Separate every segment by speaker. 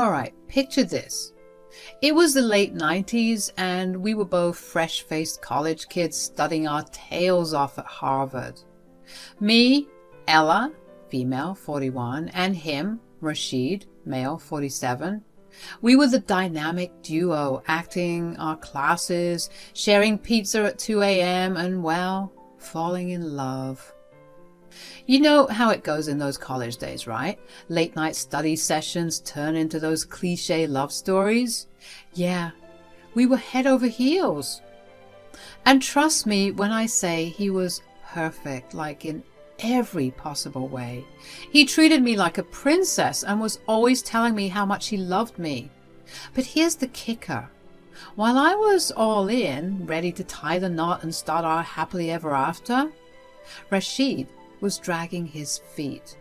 Speaker 1: All right, picture this. It was the late 90s and we were both fresh-faced college kids studying our tails off at Harvard. Me, Ella, female, 41, and him, Rashid, male, 47. We were the dynamic duo, acting our classes, sharing pizza at 2 a.m. and, well, falling in love. You know how it goes in those college days, right? Late night study sessions turn into those cliche love stories. Yeah, we were head over heels. And trust me when I say he was perfect, like in every possible way. He treated me like a princess and was always telling me how much he loved me. But here's the kicker. While I was all in, ready to tie the knot and start our happily ever after, Rashid was dragging his feet.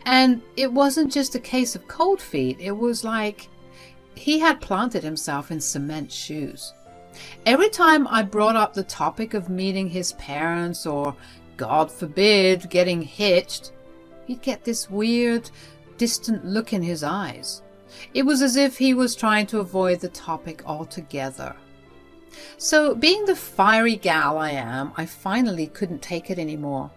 Speaker 1: And it wasn't just a case of cold feet. It was like he had planted himself in cement shoes. Every time I brought up the topic of meeting his parents or, God forbid, getting hitched, he'd get this weird, distant look in his eyes. It was as if he was trying to avoid the topic altogether. So, being the fiery gal I am, I finally couldn't take it anymore.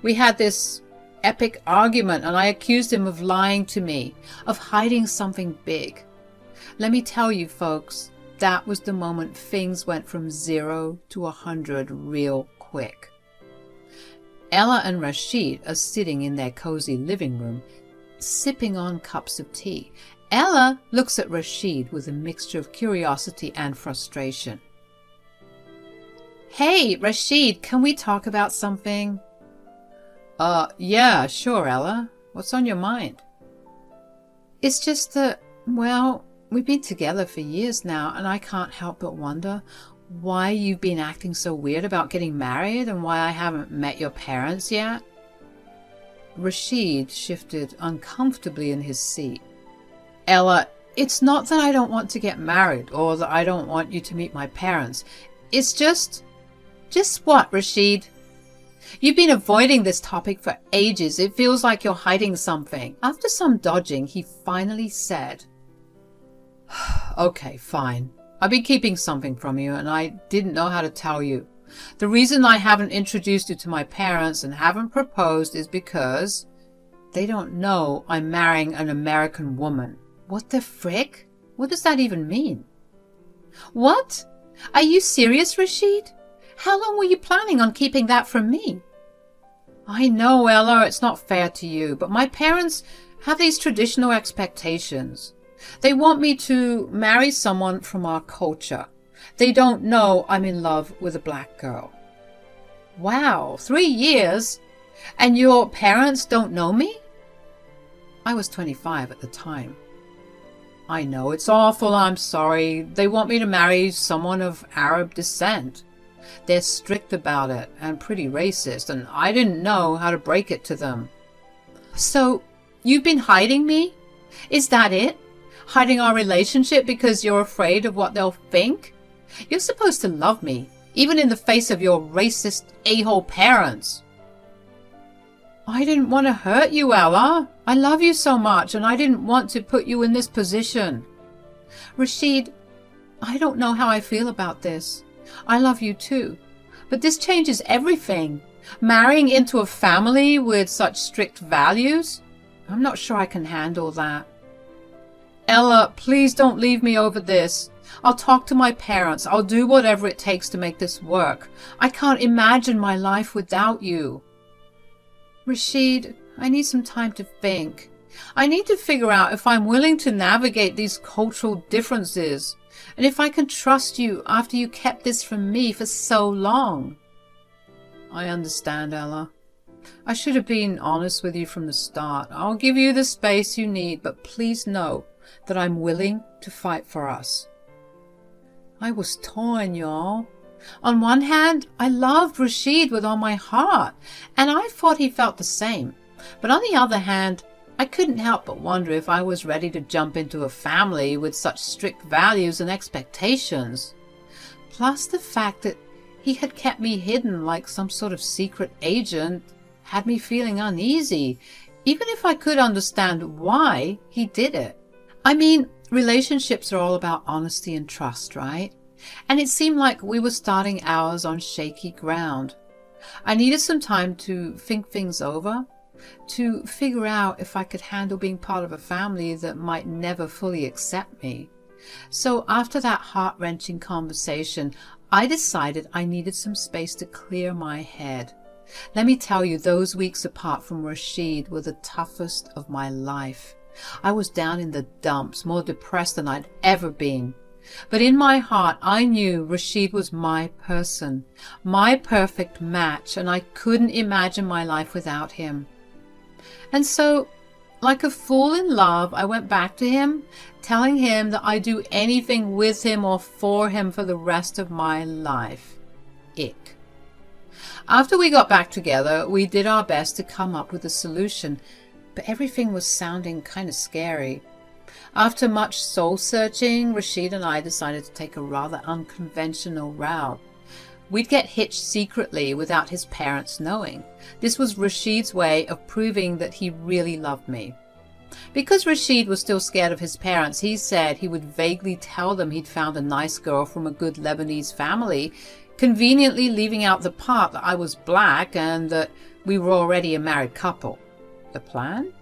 Speaker 1: We had this epic argument and I accused him of lying to me, of hiding something big. Let me tell you folks, that was the moment things went from 0 to 100 real quick. Ella and Rashid are sitting in their cozy living room, sipping on cups of tea. Ella looks at Rashid with a mixture of curiosity and frustration. Hey, Rashid, can we talk about something? Yeah, sure, Ella. What's on your mind? It's just that, well, we've been together for years now, and I can't help but wonder why you've been acting so weird about getting married and why I haven't met your parents yet. Rashid shifted uncomfortably in his seat. Ella, it's not that I don't want to get married or that I don't want you to meet my parents. It's just what, Rashid? You've been avoiding this topic for ages. It feels like you're hiding something. After some dodging, he finally said, Okay, fine. I've been keeping something from you and I didn't know how to tell you. The reason I haven't introduced you to my parents and haven't proposed is because they don't know I'm marrying an American woman. What the frick? What does that even mean? What? Are you serious, Rashid? How long were you planning on keeping that from me? I know, Ella, it's not fair to you, but my parents have these traditional expectations. They want me to marry someone from our culture. They don't know I'm in love with a black girl. Wow, 3 years? And your parents don't know me? I was 25 at the time. I know, it's awful, I'm sorry. They want me to marry someone of Arab descent. They're strict about it and pretty racist, and I didn't know how to break it to them. So, you've been hiding me? Is that it? Hiding our relationship because you're afraid of what they'll think? You're supposed to love me, even in the face of your racist a-hole parents. I didn't want to hurt you, Ella. I love you so much, and I didn't want to put you in this position. Rashid, I don't know how I feel about this. I love you too, but this changes everything. Marrying into a family with such strict values? I'm not sure I can handle that. Ella, please don't leave me over this. I'll talk to my parents. I'll do whatever it takes to make this work. I can't imagine my life without you. Rashid, I need some time to think. I need to figure out if I'm willing to navigate these cultural differences, and if I can trust you after you kept this from me for so long. I understand, Ella. I should have been honest with you from the start. I'll give you the space you need, but please know that I'm willing to fight for us. I was torn, y'all. On one hand, I loved Rashid with all my heart, and I thought he felt the same. But on the other hand, I couldn't help but wonder if I was ready to jump into a family with such strict values and expectations. Plus the fact that he had kept me hidden like some sort of secret agent had me feeling uneasy, even if I could understand why he did it. I mean, relationships are all about honesty and trust, right? And it seemed like we were starting ours on shaky ground. I needed some time to think things over, to figure out if I could handle being part of a family that might never fully accept me. So after that heart-wrenching conversation, I decided I needed some space to clear my head. Let me tell you, those weeks apart from Rashid were the toughest of my life. I was down in the dumps, more depressed than I'd ever been. But in my heart, I knew Rashid was my person, my perfect match, and I couldn't imagine my life without him. And so, like a fool in love, I went back to him, telling him that I'd do anything with him or for him for the rest of my life. Ick. After we got back together, we did our best to come up with a solution, but everything was sounding kind of scary. After much soul-searching, Rashid and I decided to take a rather unconventional route. We'd get hitched secretly without his parents knowing. This was Rashid's way of proving that he really loved me. Because Rashid was still scared of his parents, he said he would vaguely tell them he'd found a nice girl from a good Lebanese family, conveniently leaving out the part that I was black and that we were already a married couple. The plan?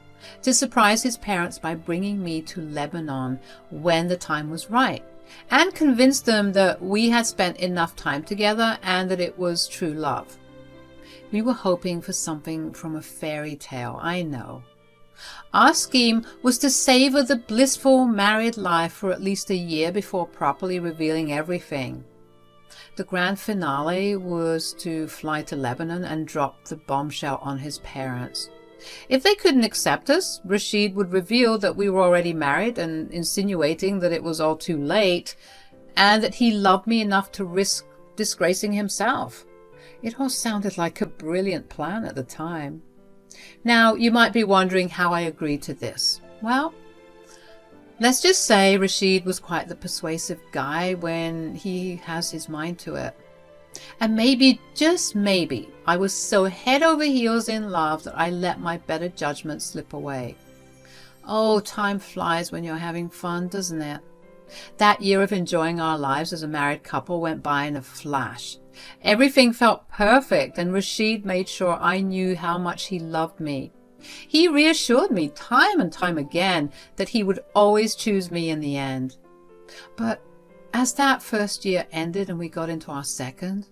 Speaker 1: To surprise his parents by bringing me to Lebanon when the time was right, and convince them that we had spent enough time together and that it was true love. We were hoping for something from a fairy tale, I know. Our scheme was to savor the blissful married life for at least a year before properly revealing everything. The grand finale was to fly to Lebanon and drop the bombshell on his parents. If they couldn't accept us, Rashid would reveal that we were already married and insinuating that it was all too late and that he loved me enough to risk disgracing himself. It all sounded like a brilliant plan at the time. Now, you might be wondering how I agreed to this. Well, let's just say Rashid was quite the persuasive guy when he has his mind to it. And maybe, just maybe, I was so head over heels in love that I let my better judgment slip away. Oh, time flies when you're having fun, doesn't it? That year of enjoying our lives as a married couple went by in a flash. Everything felt perfect, and Rashid made sure I knew how much he loved me. He reassured me time and time again that he would always choose me in the end. But as that first year ended and we got into our second,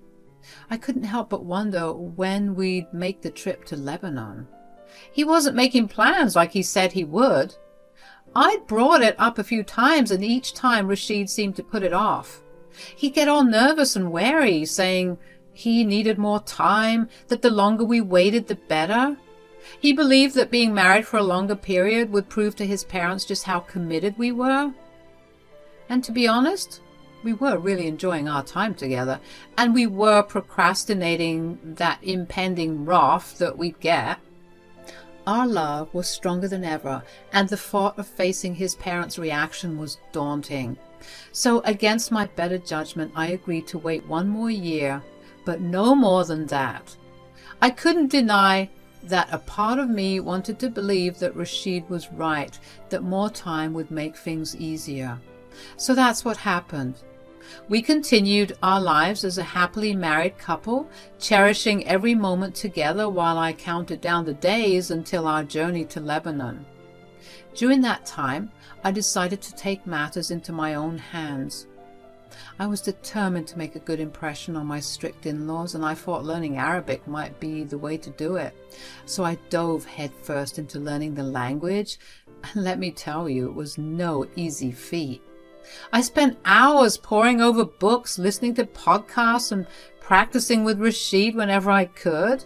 Speaker 1: I couldn't help but wonder when we'd make the trip to Lebanon. He wasn't making plans like he said he would. I'd brought it up a few times, and each time Rashid seemed to put it off. He'd get all nervous and wary, saying he needed more time, that the longer we waited, the better. He believed that being married for a longer period would prove to his parents just how committed we were. And to be honest, we were really enjoying our time together, and we were procrastinating that impending wrath that we'd get. Our love was stronger than ever, and the thought of facing his parents' reaction was daunting. So against my better judgment, I agreed to wait one more year, but no more than that. I couldn't deny that a part of me wanted to believe that Rashid was right, that more time would make things easier. So that's what happened. We continued our lives as a happily married couple, cherishing every moment together while I counted down the days until our journey to Lebanon. During that time, I decided to take matters into my own hands. I was determined to make a good impression on my strict in-laws, and I thought learning Arabic might be the way to do it. So I dove headfirst into learning the language, and let me tell you, it was no easy feat. I spent hours poring over books, listening to podcasts, and practicing with Rashid whenever I could.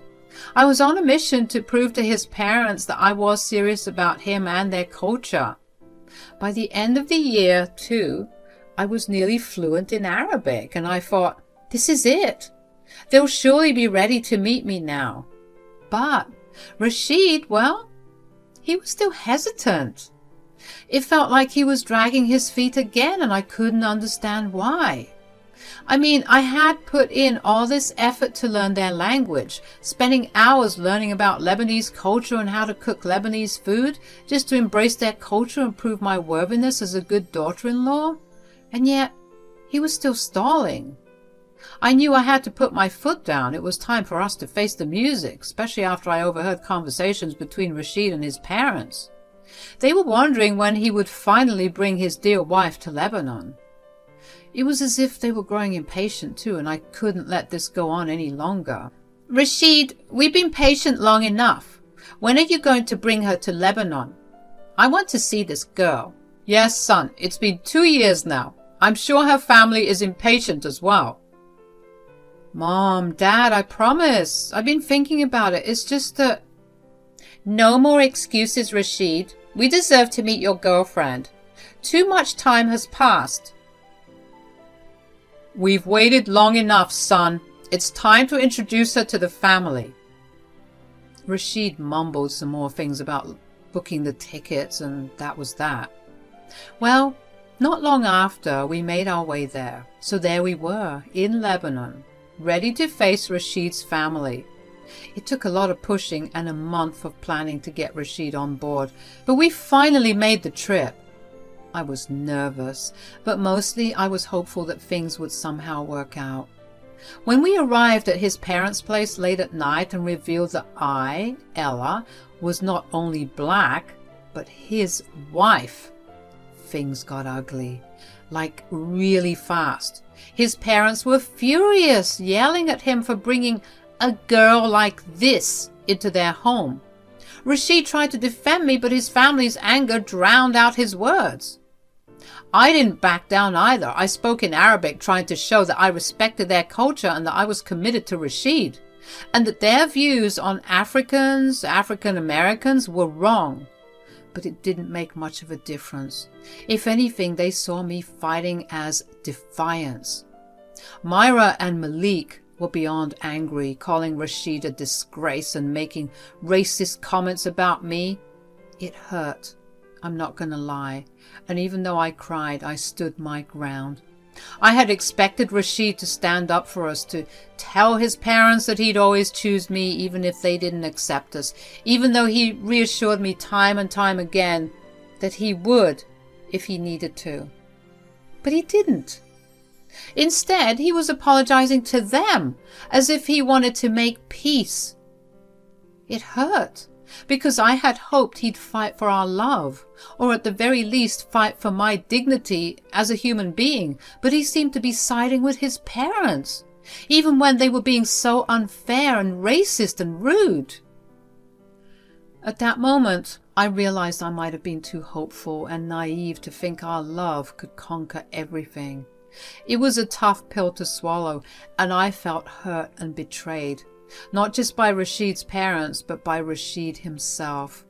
Speaker 1: I was on a mission to prove to his parents that I was serious about him and their culture. By the end of the year, too, I was nearly fluent in Arabic, and I thought, this is it. They'll surely be ready to meet me now. But Rashid, well, he was still hesitant. It felt like he was dragging his feet again, and I couldn't understand why. I mean, I had put in all this effort to learn their language, spending hours learning about Lebanese culture and how to cook Lebanese food, just to embrace their culture and prove my worthiness as a good daughter-in-law. And yet, he was still stalling. I knew I had to put my foot down. It was time for us to face the music, especially after I overheard conversations between Rashid and his parents. They were wondering when he would finally bring his dear wife to Lebanon. It was as if they were growing impatient too, and I couldn't let this go on any longer. Rashid, we've been patient long enough. When are you going to bring her to Lebanon? I want to see this girl. Yes, son, it's been 2 years now. I'm sure her family is impatient as well. Mom, Dad, I promise. I've been thinking about it. It's just that... No more excuses, Rashid. We deserve to meet your girlfriend. Too much time has passed. We've waited long enough, son. It's time to introduce her to the family. Rashid mumbled some more things about booking the tickets, and that was that. Well, not long after, we made our way there. So there we were, in Lebanon, ready to face Rashid's family. It took a lot of pushing and a month of planning to get Rashid on board, but we finally made the trip. I was nervous, but mostly I was hopeful that things would somehow work out. When we arrived at his parents' place late at night and revealed that I, Ella, was not only black, but his wife, things got ugly, like really fast. His parents were furious, yelling at him for bringing a girl like this into their home. Rashid tried to defend me, but his family's anger drowned out his words. I didn't back down either. I spoke in Arabic, trying to show that I respected their culture and that I was committed to Rashid, and that their views on Africans, African Americans, were wrong. But it didn't make much of a difference. If anything, they saw me fighting as defiance. Myra and Malik were beyond angry, calling Rashid a disgrace and making racist comments about me. It hurt. I'm not going to lie. And even though I cried, I stood my ground. I had expected Rashid to stand up for us, to tell his parents that he'd always choose me even if they didn't accept us, even though he reassured me time and time again that he would if he needed to. But he didn't. Instead, he was apologizing to them as if he wanted to make peace. It hurt, because I had hoped he'd fight for our love, or at the very least fight for my dignity as a human being, but he seemed to be siding with his parents, even when they were being so unfair and racist and rude. At that moment, I realized I might have been too hopeful and naive to think our love could conquer everything. It was a tough pill to swallow, and I felt hurt and betrayed. Not just by Rashid's parents, but by Rashid himself.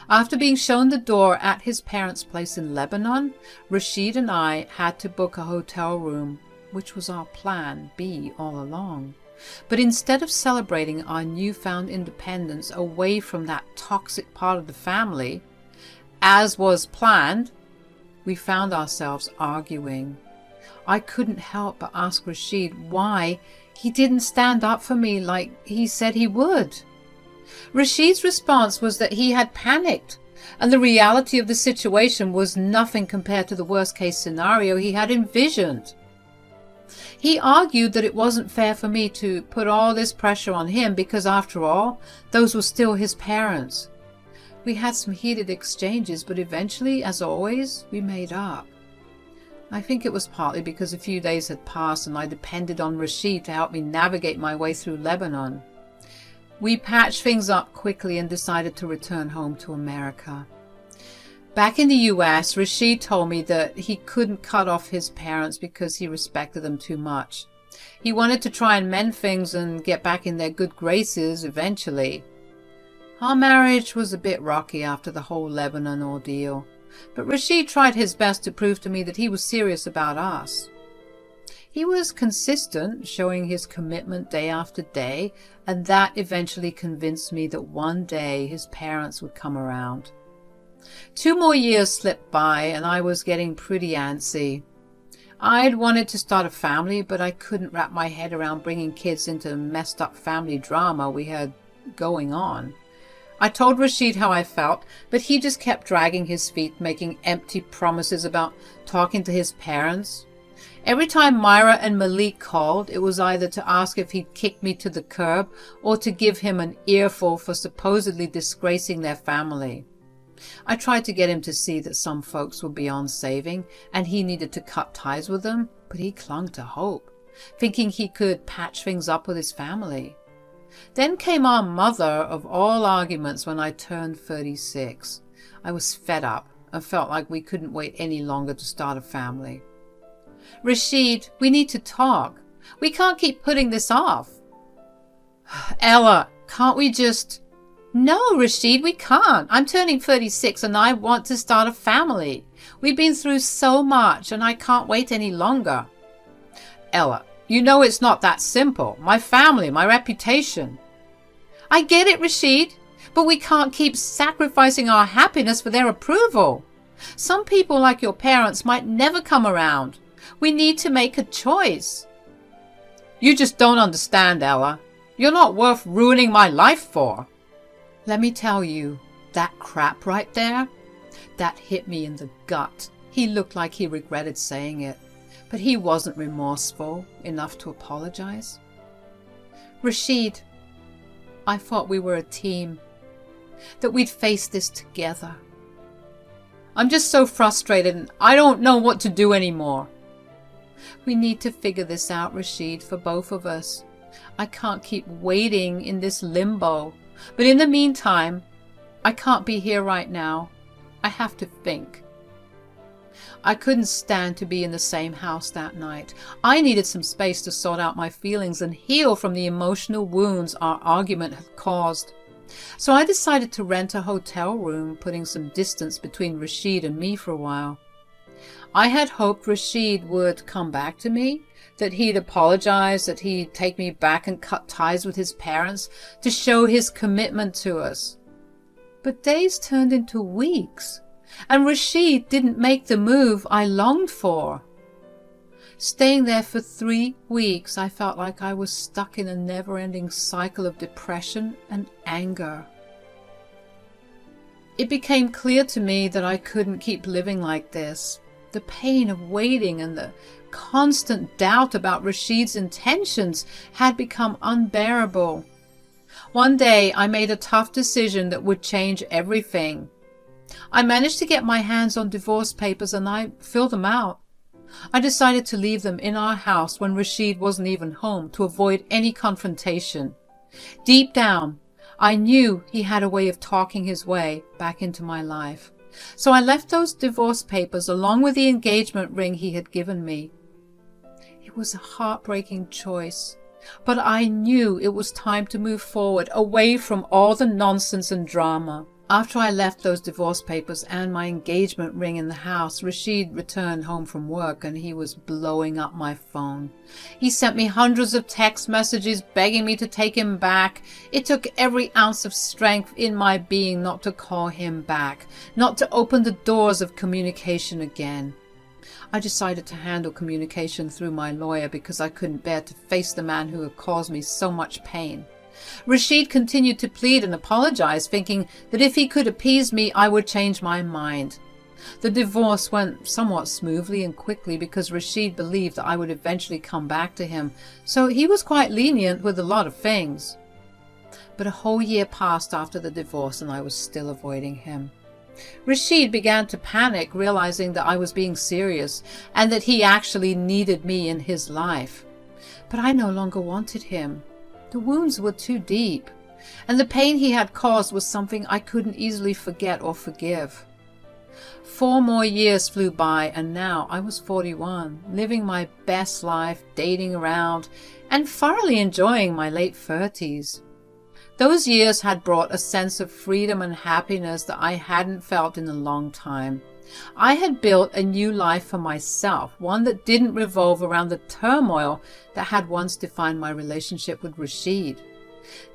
Speaker 1: After being shown the door at his parents' place in Lebanon, Rashid and I had to book a hotel room, which was our plan B all along. But instead of celebrating our newfound independence away from that toxic part of the family, as was planned, we found ourselves arguing. I couldn't help but ask Rashid why he didn't stand up for me like he said he would. Rashid's response was that he had panicked, and the reality of the situation was nothing compared to the worst-case scenario he had envisioned. He argued that it wasn't fair for me to put all this pressure on him because, after all, those were still his parents. We had some heated exchanges, but eventually, as always, we made up. I think it was partly because a few days had passed and I depended on Rashid to help me navigate my way through Lebanon. We patched things up quickly and decided to return home to America. Back in the US, Rashid told me that he couldn't cut off his parents because he respected them too much. He wanted to try and mend things and get back in their good graces eventually. Our marriage was a bit rocky after the whole Lebanon ordeal, but Rashid tried his best to prove to me that he was serious about us. He was consistent, showing his commitment day after day, and that eventually convinced me that one day his parents would come around. 2 more years slipped by, and I was getting pretty antsy. I'd wanted to start a family, but I couldn't wrap my head around bringing kids into the messed up family drama we had going on. I told Rashid how I felt, but he just kept dragging his feet, making empty promises about talking to his parents. Every time Myra and Malik called, it was either to ask if he'd kick me to the curb or to give him an earful for supposedly disgracing their family. I tried to get him to see that some folks were beyond saving and he needed to cut ties with them, but he clung to hope, thinking he could patch things up with his family. Then came our mother of all arguments when I turned 36. I was fed up and felt like we couldn't wait any longer to start a family. Rashid, we need to talk. We can't keep putting this off. Ella, can't we just... No, Rashid, we can't. I'm turning 36 and I want to start a family. We've been through so much and I can't wait any longer. Ella, you know it's not that simple. My family, my reputation. I get it, Rashid, but we can't keep sacrificing our happiness for their approval. Some people like your parents might never come around. We need to make a choice. You just don't understand, Ella. You're not worth ruining my life for. Let me tell you, that crap right there, that hit me in the gut. He looked like he regretted saying it, but he wasn't remorseful enough to apologize. Rashid, I thought we were a team, that we'd face this together. I'm just so frustrated and I don't know what to do anymore. We need to figure this out, Rashid, for both of us. I can't keep waiting in this limbo. But in the meantime, I can't be here right now. I have to think. I couldn't stand to be in the same house that night. I needed some space to sort out my feelings and heal from the emotional wounds our argument had caused. So I decided to rent a hotel room, putting some distance between Rashid and me for a while. I had hoped Rashid would come back to me, that he'd apologize, that he'd take me back and cut ties with his parents to show his commitment to us. But days turned into weeks, and Rashid didn't make the move I longed for. Staying there for 3 weeks, I felt like I was stuck in a never-ending cycle of depression and anger. It became clear to me that I couldn't keep living like this. The pain of waiting and the constant doubt about Rashid's intentions had become unbearable. One day I made a tough decision that would change everything. I managed to get my hands on divorce papers and I filled them out. I decided to leave them in our house when Rashid wasn't even home to avoid any confrontation. Deep down, I knew he had a way of talking his way back into my life. So I left those divorce papers along with the engagement ring he had given me. It was a heartbreaking choice, but I knew it was time to move forward, away from all the nonsense and drama. After I left those divorce papers and my engagement ring in the house, Rashid returned home from work and he was blowing up my phone. He sent me hundreds of text messages begging me to take him back. It took every ounce of strength in my being not to call him back, not to open the doors of communication again. I decided to handle communication through my lawyer because I couldn't bear to face the man who had caused me so much pain. Rashid continued to plead and apologize, thinking that if he could appease me, I would change my mind. The divorce went somewhat smoothly and quickly because Rashid believed that I would eventually come back to him, so he was quite lenient with a lot of things. But a whole year passed after the divorce and I was still avoiding him. Rashid began to panic, realizing that I was being serious and that he actually needed me in his life. But I no longer wanted him. The wounds were too deep, and the pain he had caused was something I couldn't easily forget or forgive. 4 more years flew by, and now I was 41, living my best life, dating around, and thoroughly enjoying my late 30s. Those years had brought a sense of freedom and happiness that I hadn't felt in a long time. I had built a new life for myself, one that didn't revolve around the turmoil that had once defined my relationship with Rashid.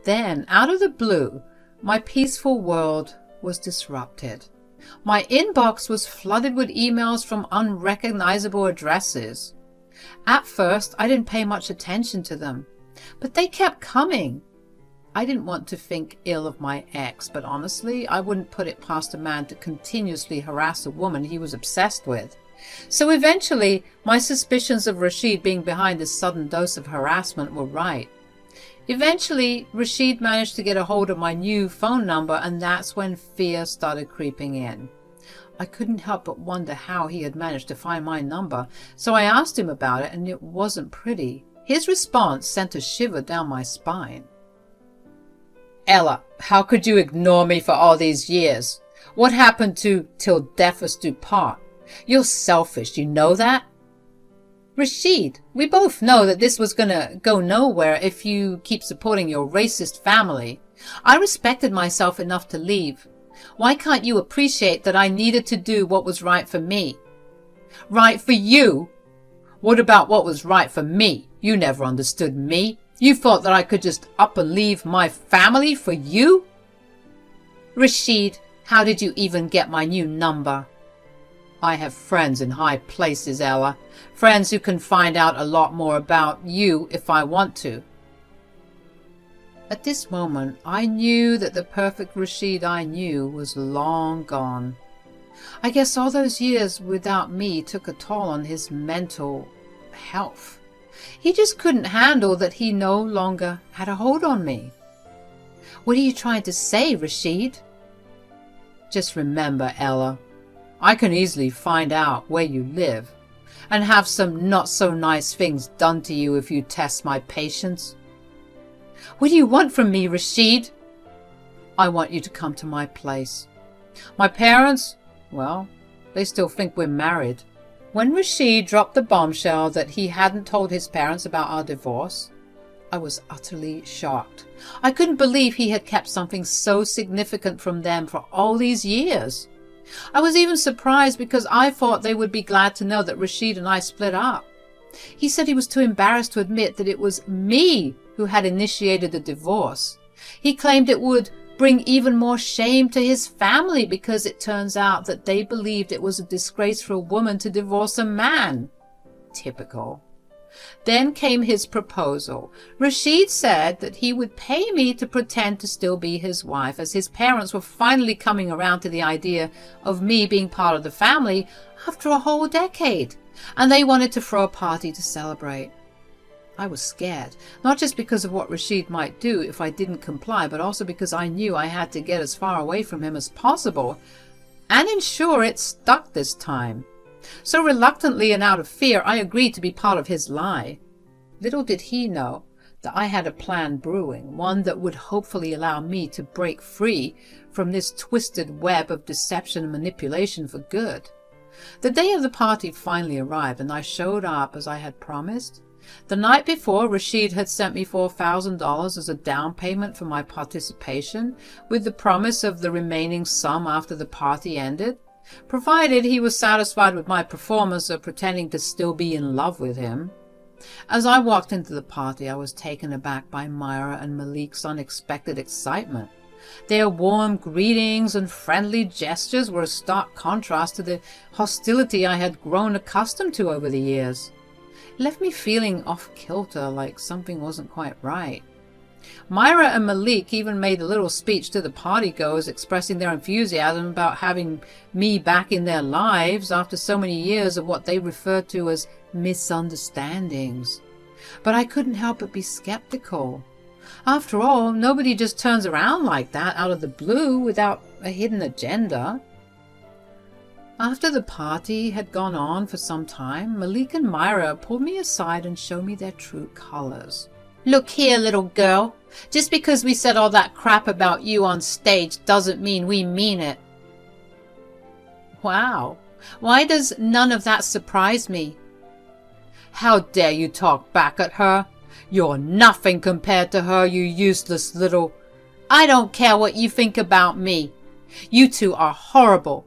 Speaker 1: Then, out of the blue, my peaceful world was disrupted. My inbox was flooded with emails from unrecognizable addresses. At first, I didn't pay much attention to them, but they kept coming. I didn't want to think ill of my ex, but honestly, I wouldn't put it past a man to continuously harass a woman he was obsessed with. So eventually, my suspicions of Rashid being behind this sudden dose of harassment were right. Eventually, Rashid managed to get a hold of my new phone number, and that's when fear started creeping in. I couldn't help but wonder how he had managed to find my number, so I asked him about it, and it wasn't pretty. His response sent a shiver down my spine. "Ella, how could you ignore me for all these years? What happened to 'till death us do part'? You're selfish, you know that?" "Rashid, we both know that this was gonna go nowhere if you keep supporting your racist family. I respected myself enough to leave. Why can't you appreciate that I needed to do what was right for me?" "Right for you? What about what was right for me? You never understood me. You thought that I could just up and leave my family for you?" "Rashid, how did you even get my new number?" "I have friends in high places, Ella. Friends who can find out a lot more about you if I want to." At this moment, I knew that the perfect Rashid I knew was long gone. I guess all those years without me took a toll on his mental health. He just couldn't handle that he no longer had a hold on me. "What are you trying to say, Rashid?" "Just remember, Ella, I can easily find out where you live and have some not so nice things done to you if you test my patience." "What do you want from me, Rashid?" "I want you to come to my place. My parents, well, they still think we're married." When Rashid dropped the bombshell that he hadn't told his parents about our divorce, I was utterly shocked. I couldn't believe he had kept something so significant from them for all these years. I was even surprised because I thought they would be glad to know that Rashid and I split up. He said he was too embarrassed to admit that it was me who had initiated the divorce. He claimed it would bring even more shame to his family because it turns out that they believed it was a disgrace for a woman to divorce a man. Typical. Then came his proposal. Rashid said that he would pay me to pretend to still be his wife, as his parents were finally coming around to the idea of me being part of the family after a whole decade, and they wanted to throw a party to celebrate. I was scared, not just because of what Rashid might do if I didn't comply, but also because I knew I had to get as far away from him as possible and ensure it stuck this time. So reluctantly and out of fear, I agreed to be part of his lie. Little did he know that I had a plan brewing, one that would hopefully allow me to break free from this twisted web of deception and manipulation for good. The day of the party finally arrived, and I showed up as I had promised. The night before, Rashid had sent me $4,000 as a down payment for my participation, with the promise of the remaining sum after the party ended, provided he was satisfied with my performance of pretending to still be in love with him. As I walked into the party, I was taken aback by Myra and Malik's unexpected excitement. Their warm greetings and friendly gestures were a stark contrast to the hostility I had grown accustomed to over the years. It left me feeling off-kilter, like something wasn't quite right. Myra and Malik even made a little speech to the partygoers expressing their enthusiasm about having me back in their lives after so many years of what they referred to as misunderstandings. But I couldn't help but be skeptical. After all, nobody just turns around like that out of the blue without a hidden agenda. After the party had gone on for some time, Malik and Myra pulled me aside and showed me their true colors. "Look here, little girl. Just because we said all that crap about you on stage doesn't mean we mean it." Wow. Why does none of that surprise me? "How dare you talk back at her? You're nothing compared to her, you useless little—" "I don't care what you think about me. You two are horrible.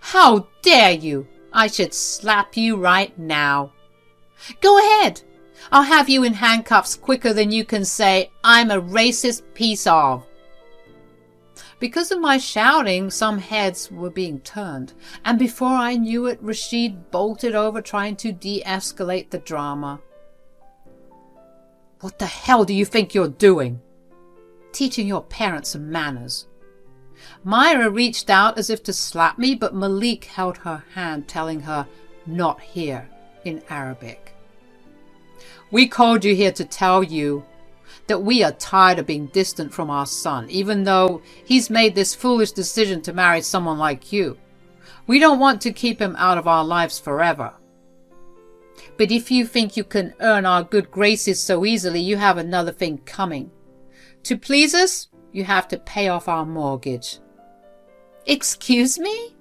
Speaker 1: How dare you? I should slap you right now." "Go ahead. I'll have you in handcuffs quicker than you can say, 'I'm a racist piece of.'" Because of my shouting, some heads were being turned, and before I knew it, Rashid bolted over trying to de-escalate the drama. "What the hell do you think you're doing?" "Teaching your parents some manners." Myra reached out as if to slap me, but Malik held her hand, telling her, "Not here," in Arabic. "We called you here to tell you that we are tired of being distant from our son, even though he's made this foolish decision to marry someone like you. We don't want to keep him out of our lives forever. But if you think you can earn our good graces so easily, you have another thing coming. To please us, you have to pay off our mortgage." "Excuse me?"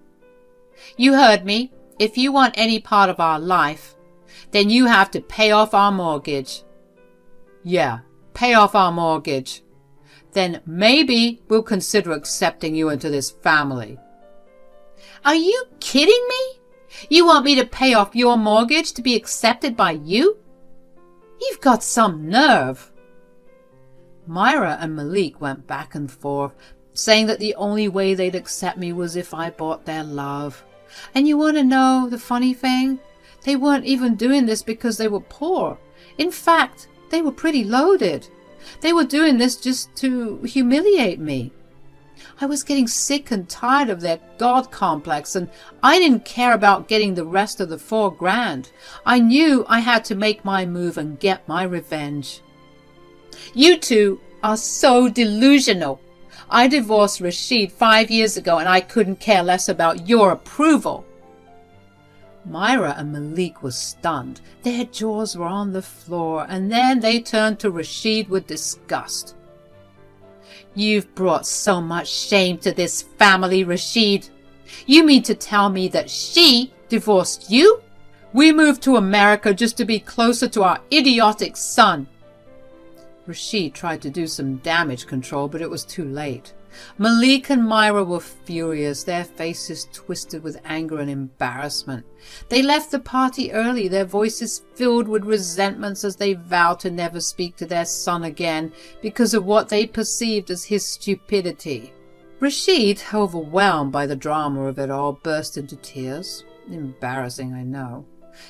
Speaker 1: "You heard me. If you want any part of our life, then you have to pay off our mortgage." "Yeah, pay off our mortgage. Then maybe we'll consider accepting you into this family." "Are you kidding me? You want me to pay off your mortgage to be accepted by you? You've got some nerve." Myra and Malik went back and forth, saying that the only way they'd accept me was if I bought their love. And you want to know the funny thing? They weren't even doing this because they were poor. In fact, they were pretty loaded. They were doing this just to humiliate me. I was getting sick and tired of their God complex, and I didn't care about getting the rest of the $4,000. I knew I had to make my move and get my revenge. "You two are so delusional. I divorced Rashid 5 years ago, and I couldn't care less about your approval." Myra and Malik were stunned. Their jaws were on the floor, and then they turned to Rashid with disgust. "You've brought so much shame to this family, Rashid. You mean to tell me that she divorced you? We moved to America just to be closer to our idiotic son." Rashid tried to do some damage control, but it was too late. Malik and Myra were furious, their faces twisted with anger and embarrassment. They left the party early, their voices filled with resentments as they vowed to never speak to their son again because of what they perceived as his stupidity. Rashid, overwhelmed by the drama of it all, burst into tears. Embarrassing, I know.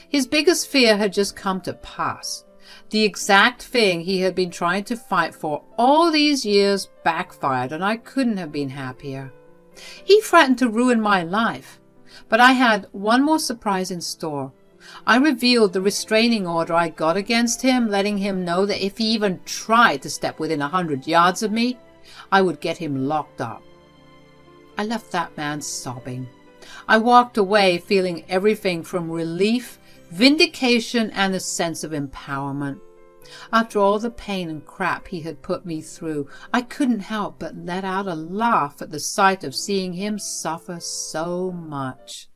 Speaker 1: His biggest fear had just come to pass. The exact thing he had been trying to fight for all these years backfired, and I couldn't have been happier. He threatened to ruin my life, but I had one more surprise in store. I revealed the restraining order I got against him, letting him know that if he even tried to step within 100 yards of me, I would get him locked up. I left that man sobbing. I walked away feeling everything from relief, vindication, and a sense of empowerment. After all the pain and crap he had put me through, I couldn't help but let out a laugh at the sight of seeing him suffer so much.